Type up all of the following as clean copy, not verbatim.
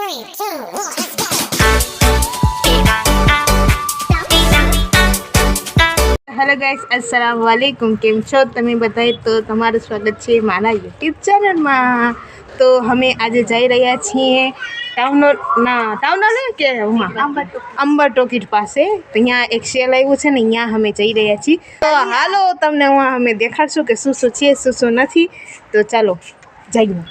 Hello guys अस्सलाम वालेकुम केम छो तमे बताए तो तमाરું સ્વાગત છે મારા યુટ્યુબ ચેનલમાં। તો અમે આજે જઈ રહ્યા છીએ ટાઉન કે અંબર ટોકીજ પાસે। તો અહીંયા એક સેલ આવ્યું છે ને, અહીંયા અમે જઈ રહ્યા છીએ। તો હાલો તમને હું અમે દેખાડશું કે શું શું છે શું શું નથી। તો ચાલો જઈએ।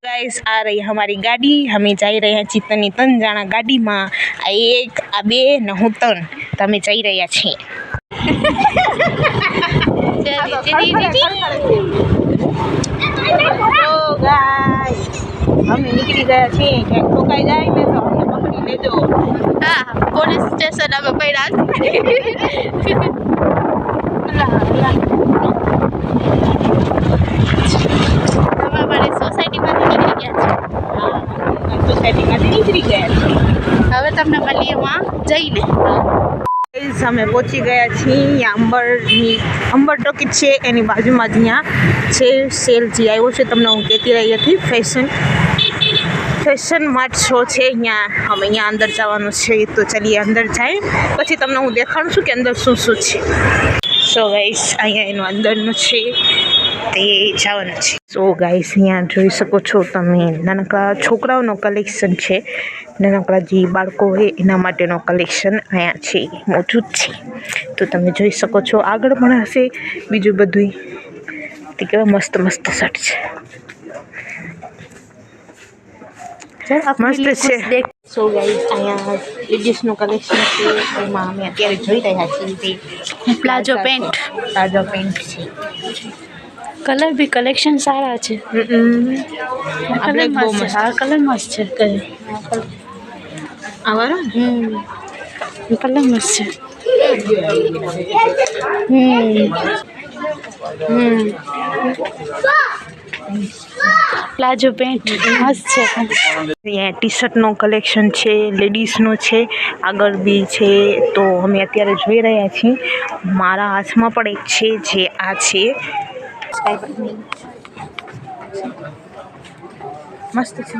गाइस आ रही हमारी गाड़ी, हमें जा रहे છીએ તને ત્રણ જણા ગાડીમાં। આ એક આ બે ને હું ત્રણ તમે જઈ રહ્યા છીએ। અમે નીકળી ગયા છીએ, ક્યાંક ઠોકાઈ જાય ને તો અમને પકડી લેજો। હા, પોલીસ સ્ટેશન અમે પડ્યા। હવે તમને મળીએ વहाँ જઈને। અમે પહોંચી ગયા છીએ અંબર ટોકીજ છે, એની બાજુમાં જ અહીંયા છે સેલ જે આવ્યો છે, તમને હું કહેતી રહી હતી ફેશન માર્ટ શો છે અહીંયા। અમે અહીંયા અંદર જવાનું છે, તો ચલીએ અંદર જાય પછી તમને હું દેખાડું છું કે અંદર શું શું છે। સો ગાઈસ અહીંયા એનો અંદરનું છે તે જવાનું છે। સો ગાઈસ અહીંયા જોઈ શકો છો તમે, નાનકડા છોકરાઓનો કલેક્શન છે, નાનકડા જે બાળકો હોય એના માટેનો કલેક્શન અહીંયા છે, મોજૂદ છે। તો તમે જોઈ શકો છો, આગળ પણ હશે બીજું બધું। તે કેવા મસ્ત મસ્ત શર્ટ છે, મસ્ત છે। સો ગાઈસ અહીંયા લેડીઝનું કલેક્શન છે, એમાં અમે અત્યારે જોઈ રહ્યા છીએ તે પ્લાઝો પેન્ટ છે। कलर भी कलेक्शन सारा है। कलर मस्त है, हाँ कलर मस्त है। कलर मस्त है। प्लाजो पेंट मस्त है। यहाँ टी शर्टનો કલેક્શન છે, લેડીઝનો છે, આગળ બી છે। તો અમે અત્યારે જોઈ રહ્યા છીએ, મારા હાથમાં પણ એક છે જે આ છે, મસ્ત છે।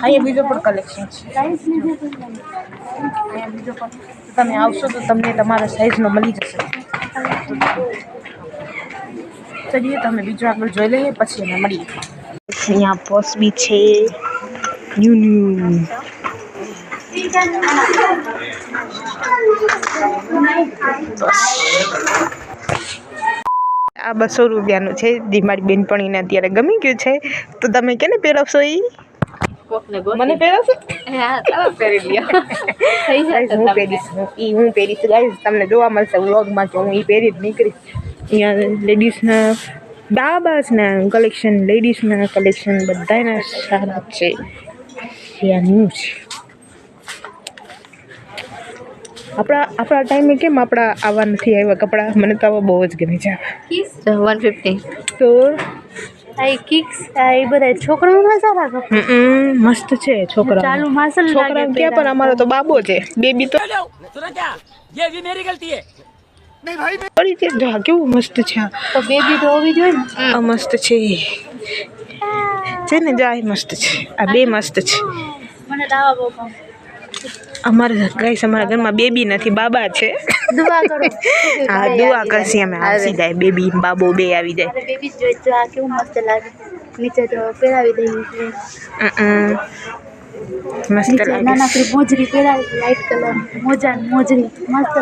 અહીંયા બીજો પણ કલેક્શન છે, અહીંયા બીજો પણ તમે આવશો તો તમને તમારા સાઈઝનો મળી જશે। ચલીએ તમે બીજો આગળ જોઈ લઈએ પછી અમે મળીએ। અહીંયા પર્સ બી છે ન્યૂ આ 200 રૂપિયાનું છે, જે મારી બેનપણીને અત્યારે ગમી ગયું છે। તો તમે કેને પહેરાવશો? એ મને પહેરાવશો? પહેરી લ્યો। હું પહેરીશ ગાઈસ, તમને જોવા મળશે વ્લોગમાં કે હું એ પહેરી જ નીકળીશ। અહીંયા લેડીઝના બાબાસના કલેક્શન, લેડીઝના કલેક્શન બધાના સારા છે। ત્યાં ન્યૂ છે। આપણા ટાઈમે કેમ આપણા આવા નથી આવ્યા કપડાં? મને તો આવા બહુ જ ગમે છે। 150 તો આ કિક્સ આ બધા છોકરાઓના સારા કપડા મસ્ત છે। છોકરા ચાલુ માસલ છોકરા ક્યાં, પણ અમારો તો બાબો છે, બેબી તો ये भी मेरी गलती है। नहीं भाई પડી છે। જો કેવું મસ્ત છે, તો બેબી તો હોવી જોઈએ ને। આ મસ્ત છે ને, જો આ મસ્ત છે, આ બે મસ્ત છે। મને દાવા બહુ ગમે। અમારે ગાઈસ અમારા ઘરમાં બેબી નથી, બાબા છે। દુઆ કરો। હા દુઆ કરશી અમે, આવી જાય બેબી બાબો બે આવી જાય। અરે બેબી જોઈ તો આ કેવું મસ્ત લાગે, નીચે તો પહેરાવી દઈએ। મસ્ત લાગે, નાનકડી મોજરી પહેરાવી, લાઈટ કલર મોજરી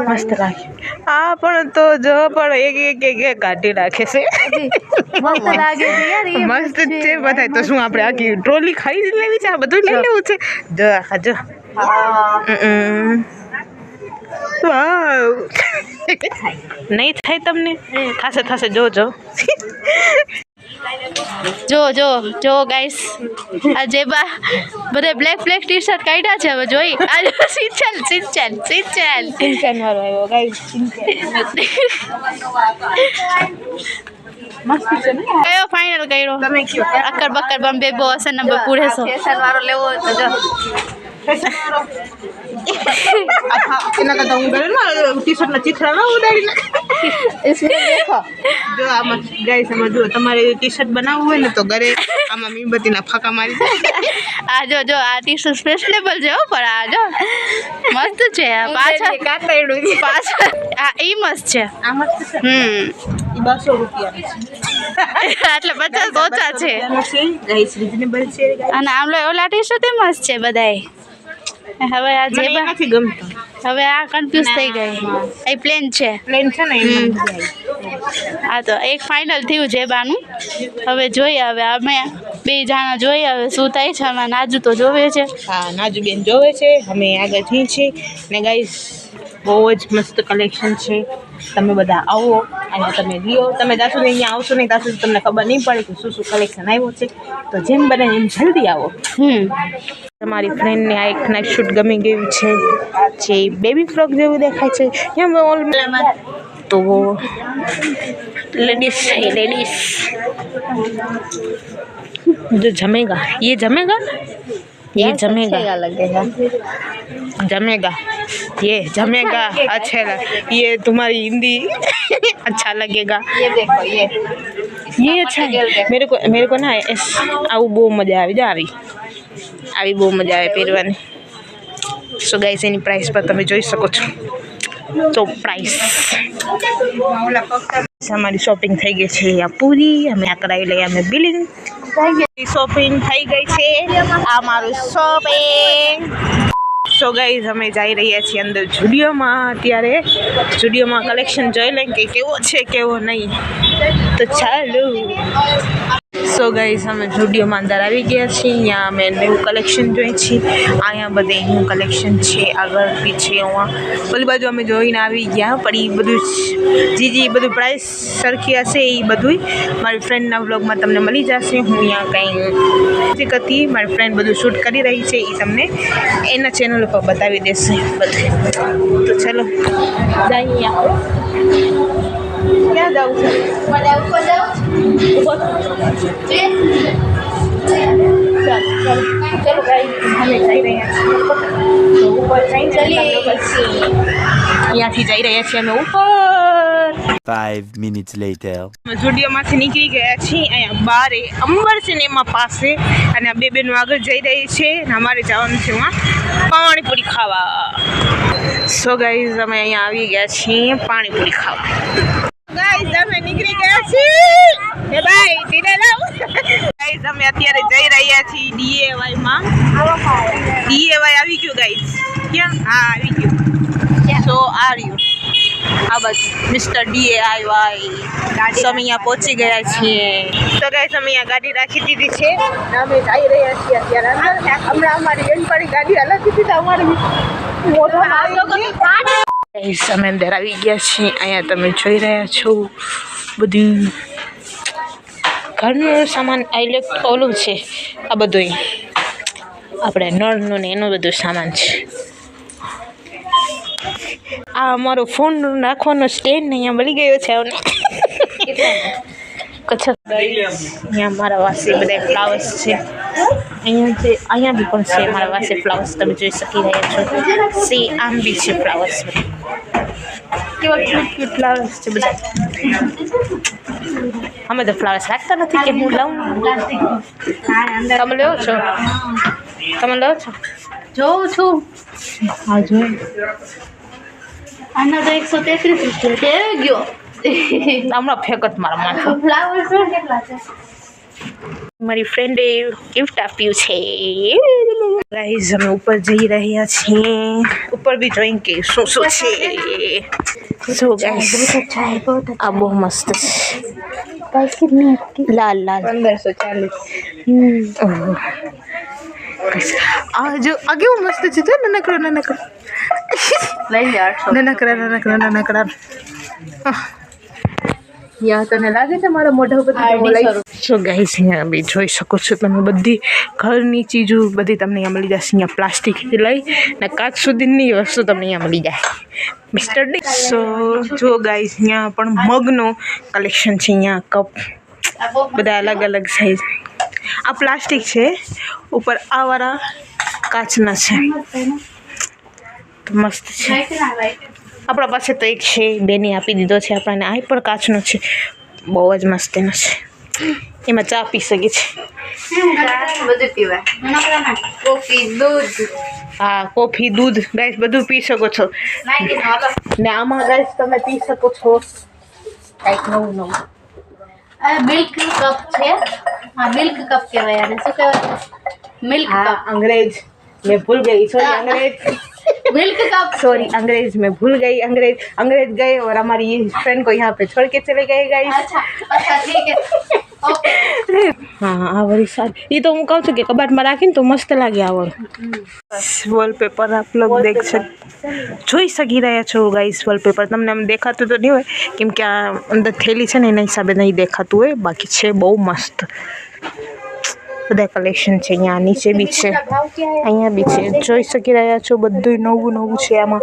મસ્ત લાગે। હા પણ તો જો પણ એક કાઢી રાખે છે, મસ્ત લાગે છે યાર। એ મસ્ત છે બધાય। તો શું આપણે આખી ટ્રોલી ખરીદી લેવી છે? આ બધું લઈ લેવું છે? જો જો નહીં થાય તમને? થશે જો જો ગાઈસ, આ જેબા બધે બ્લેક ટી શર્ટ કાઢ્યા છે। હવે જોઈ આ સિંચન વાળો આવ્યો ગાઈસ, મસ્ત છે ને। કયો ફાઇનલ કર્યો તમે કયો? અક્કર બક્કર બંબે બો હસન નંબર પૂરે સો ફેશન વાળો લેવો હોય તો જો એના કરતા હું ટી શર્ટના ચિત્રા ના ઉડાડી નાખ। इसमें देखो જો આમાં ગાઈસ આમાં જો તમારે ટી શર્ટ બનાવવું હોય ને તો ઘરે આમાં મીણબત્તીના ફાંકા મારી દો. આ જો જો આ ટી શર્ટ ફેશનેબલ છે હો, પણ આ જો મસ્ત છે. આ પાછળ કાતરડું છે. પાછળ આ ઈ મસ્ત છે. આ મસ્ત છે. હમ ઈ 200 રૂપિયાની છે. એટલે 50 ઓછા છે. ગાઈસ રીઝનેબલ છે guys. અને આમ લો ઓલા ટી શર્ટ મસ્ત છે બધાય. હવે આ મને એ જેબા નથી ગમતો. હવે આ કન્ફ્યુઝ થઈ ગઈ. એ પ્લેન છે. પ્લેન છે ને એમાં મજા આવી. આ તો એક ફાઇનલ થયું જેબાનું. હવે જોઈએ, હવે અમે બે જણા જોઈએ હવે શું થાય છે. આમાં નાજુ તો જોવે છે. હા નાજુબેન જોવે છે, અમે આગળ જઈએ છીએ ને ગાઈસ બહુ જ મસ્ત કલેક્શન છે. તમે બધા આવો અહીંયા તમે લ્યો. તમે ત્યાં સુધી અહીંયા આવશો નહીં ત્યાં સુધી તમને ખબર નહીં પડે કે શું શું કલેક્શન આવ્યું છે. તો જેમ બને એમ જલ્દી આવો. તમારી ફ્રેન્ડને આ એક નાઇટ શૂટ ગમી ગયું છે, જે બેબી ફ્રોક જેવું દેખાય છે. તો લેડીઝ છે, લેડીઝ जो जमेगा ये जमेगा जमेगा ये जमेगा अच्छा ये तुम्हारी हिंदी अच्छा लगेगा. ये अच्छा है. मेरे को ना આવું બહુ મજા આવી આવી બહુ મજા આવે પહેરવાની. સો ગાઈસ એની પ્રાઇસ પર તમે જોઈ શકો છો. તો પ્રાઇસ અમારી શોપિંગ થઈ ગઈ છે અહીંયા પૂરી. અમે આ કરાવી લઈએ અમે બિલિંગ. શોપિંગ થઈ ગઈ છે. આ મારું શોપિંગ. સો ગાઈઝ અમે જઈ રહ્યા છીએ અંદર જુડિયોમાં. અત્યારે જુડિયોમાં કલેક્શન જોઈ લઈએ કે કેવો છે કેવો નહીં. તો ચાલો. સો ગાઈઝ અમે જુડિયોમાં અંદર આવી ગયા છીએ. અહીંયા અમે ન્યૂ કલેક્શન જોઈએ છીએ. અહીંયા બધે ન્યૂ કલેક્શન છે. આગળ પીછે ઓલી બાજુ અમે જોઈને આવી ગયા. પણ એ બધું જી બધું પ્રાઇસ સરખી હશે એ બધું મારી ફ્રેન્ડના વ્લોગમાં તમને મળી જશે. હું અહીંયા કંઈ હતી મારી ફ્રેન્ડ બધું શૂટ કરી રહી છે એ તમને એના ચેનલ ઉપર બતાવી દેશે બધું. તો ચલો જઈએ. ક્યાં જવું છે? ચલો ગાઈસ અમે જઈ રહ્યા છીએ ઉપર. અહીંયાથી જઈ રહ્યા છીએ અમે ઉપર. 5 minutes later. જુડિયોમાંથી નીકળી ગયા છીએ. અહીંયા બારે અંબર સિનેમા પાસે અને આ બે બેનો આગળ જઈ રહી છે અને અમારે જવાનું છે પાણીપુરી ખાવા. સો ગાઈઝ અમે અહીંયા આવી ગયા છીએ પાણીપુરી ખાવા. ગાઈઝ અમે નીકળી ગયા છીએ. એ ભાઈ ધીરે લાવ. ગાઈઝ અમે અત્યારે જઈ રહ્યા છીએ DIY માં. DIY આવી ગયું ગાઈઝ. ક્યાં? હા આવી ગયું. સો આ રહ્યું આ બસ મિસ્ટર DIY. તો અમે અહીંયા પહોંચી ગયા છીએ. તો ગાઈઝ અમે અહીંયા ગાડી રાખી દીધી છે અને અમે જઈ રહ્યા છીએ અત્યારે અંદર. હમણાં અમારી બેનપણી ગાડી હલાવી દીધી તો અમારી મોટો ગાઈઝ અમે અંદર આવી ગયા છીએ. અહીંયા તમે જોઈ રહ્યા છો બધું ઘરનું સામાન. ઓલું છે આ બધું આપણે નળનું ને એનું બધું સામાન છે. આ અમારો ફોન રાખવાનો સ્ટેન્ડ અહીંયા મળી ગયો છે. અહીંયા મારા વાસે બધા ફ્લાવર્સ છે. અહીંયા બી પણ છે મારા પાસે ફ્લાવર્સ. તમે જોઈ શકી રહ્યા છો. આમ બી છે ફ્લાવર્સ. કેવા ક્યુટ ફ્લાવર્સ છે બધા. અમે તો ફ્લાવર્સ રાખતા નથી કે હું લાવું. તમે લો છો? જોઉં છું. હા જોઈ. આના તો 133 રૂપિયા કેવી ગયો. હમણાં ફેંકત મારા માથે. ફ્લાવર કેટલા છે? મારી ફ્રેન્ડે ગિફ્ટ આપ્યું છે. ગાઈઝ અમે ઉપર જઈ રહ્યા છીએ. ઉપર બી જોઈને કે શું શું છે. સો ગાઈઝ આ બહુ મસ્ત છે. લાલ 1540. આ જો આ કેવું મસ્ત છે. જો નાનકડો લઈ લે. નાનકડા યા તને લાગે છે મારા મોઢા ઉપર? સો ગાઈસ અહીંયા બી જોઈ શકો છો તમે બધી ઘરની ચીજો બધી તમને અહીંયા મળી જશે. અહીંયા પ્લાસ્ટિકથી લઈ ને કાચ સુધીની વસ્તુ તમને અહીંયા મળી જાય. Mister D. સો જો ગાઈસ અહીંયા પણ મગનો કલેક્શન છે. અહીંયા કપ બધા અલગ અલગ સાઈઝ. આ પ્લાસ્ટિક છે, ઉપર આ વાળા કાચના છે. તો મસ્ત છે. આપણા પાસે તો એક છે, બેને આપી દીધો છે આપણને. આ પણ કાચનો છે, બહુ જ મસ્ત એનો છે. એમાં ચા પી શકે છે. બધું પીવાય. કોફી, દૂધ. હા, કોફી, દૂધ ગાઈસ બધું પી શકો છો. ને આમાં ગાઈસ તમે પી શકો છો કંઈક નવું. આ મિલ્ક કપ છે. હા, મિલ્ક કપ કહેવાય આને. શું કહેવાય? મિલ્ક हाँ कप. अंग्रेज मैं भूल गई सॉरी अंग्रेज मिल्क कप. सॉरी अंग्रेज मैं भूल गई अंग्रेज गए और हमारी ये फ्रेंड को यहाँ पे छोड़ के चले गए गाइस. अच्छा अच्छा ठीक है. ओके. हाँ આ વાળી સારી એ તો હું કહું છું કે કબાટમાં રાખીને તો મસ્ત લાગે આ વાળું વોલપેપર આપ લોગ જોઈ શકી રહ્યા છો ગાઈસ. વોલપેપર તમને આમ દેખાતું તો નહીં હોય કેમ કે આ અંદર થેલી છે ને એના હિસાબે નહીં દેખાતું હોય, બાકી છે બહુ મસ્ત બધા કલેક્શન છે. અહીંયા નીચે બી છે, અહીંયા બી છે, જોઈ શકી રહ્યા છો. બધું નવું છે આમાં.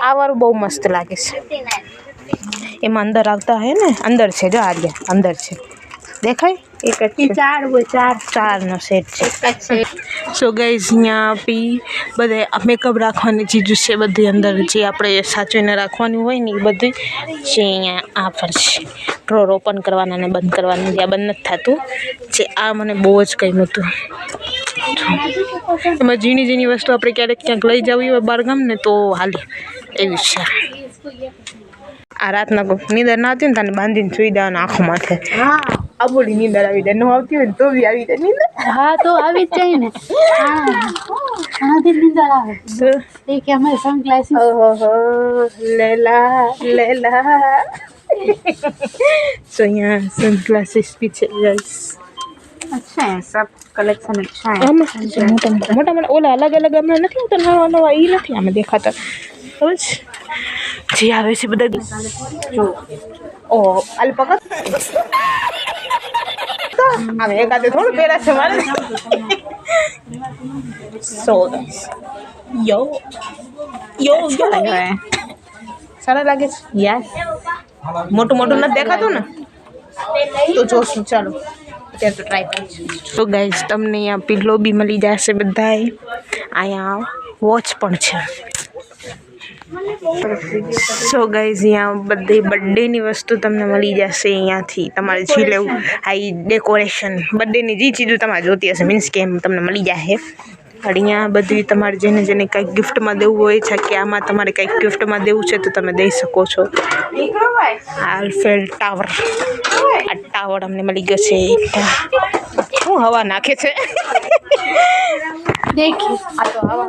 આ વાળું બહુ મસ્ત લાગે છે. એમાં અંદર આવતા હે ને, અંદર છે જો આ રહ્યા અંદર છે, દેખાય? એક જ છે. ચારનો સેટ છે. સો ગાઈઝ અહીંયા બી બધે મેકઅપ રાખવાની ચીજો છે બધી અંદર, જે આપણે સાચવીને રાખવાની હોય ને એ બધી છે. અહીંયા આ પર છે ડ્રોર ઓપન કરવાના ને બંધ કરવાના, જ્યાં બંધ નથી થતું છે. આ મને બહુ જ ગમ્યું હતું. એમાં ઝીણી વસ્તુ આપણે ક્યાંક લઈ જવી હોય બહારગામ ને તો હાલે એવી છે. આ રાતના નીંદર ના આવતી ને તને બાંધીને સુઈ દેવાના આંખો માથે. હા આ બોલી નીંદર આવી જાય, ન આવતી હોય ને તો બી આવી જાય નીંદર. હા તો આવી જ જાય ને. હા નીંદર આવે. દેખ અમારે સનગ્લાસીસ. ઓહો લેલા સો અહીંયા સનગ્લાસીસ भी છે गाइस. अच्छा है, सब कलेक्शन अच्छा है. આમાં મોટા ઓલા અલગ હમણાં નથી આવતા નવા એ નથી આમાં દેખાતા. ખબર છે જે આવે છે બધા જો ઓ અલ્પકા આમે એકાદે થોડું પહેરા છે મારે. સો યો સારા લાગે છે. યસ મોટું નથી દેખાતું ને તો જોશું. ચાલો અત્યારે તો ટ્રાય કરીશું. તો ગાઈઝ તમને અહીંયા પિલ્લો બી મળી જશે બધાય. અહીંયા વોચ પણ છે. સો ગાઈઝ અહીંયા બધી બર્થડેની વસ્તુ તમને મળી જશે અહીંયાથી. તમારે જે લેવું આ ડેકોરેશન બર્થડેની જે ચીજો તમારે જોતી હશે મીન્સ કે એમ તમને મળી જશે. અહીંયા બધી તમારે જેને કંઈક ગિફ્ટમાં દેવું હોય છે કે આમાં તમારે કંઈક ગિફ્ટમાં દેવું છે તો તમે દઈ શકો છો. આલ્ફેલ ટાવર, આ ટાવર અમને મળી ગયો છે. શું હવા નાખે છે? देखिए આ તો હવા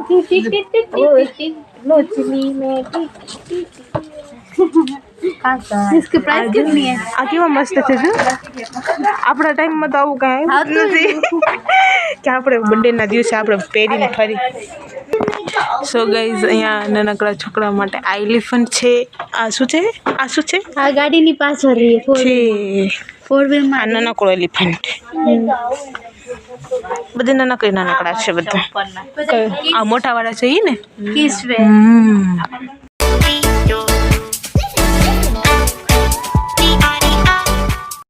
इसकी प्राइस कितनी है? આ કેવા મસ્ત છે જો. આપણા ટાઈમમાં તો આવું કાંઈ નથી કે આપણે બર્થડેના દિવસે આપણે પહેરીને ફરી. સો ગાઈઝ અહીંયા નાનકડા છોકરા માટે આ એલિફન્ટ છે. આ શું છે? આ ગાડીની પાછળ રહી છે ફોર વ્હીલ આ નાનકડો એલિફન્ટ. બધા નાનકડા છે બધા. આ મોટા વાળા છે એ ને. किस वे?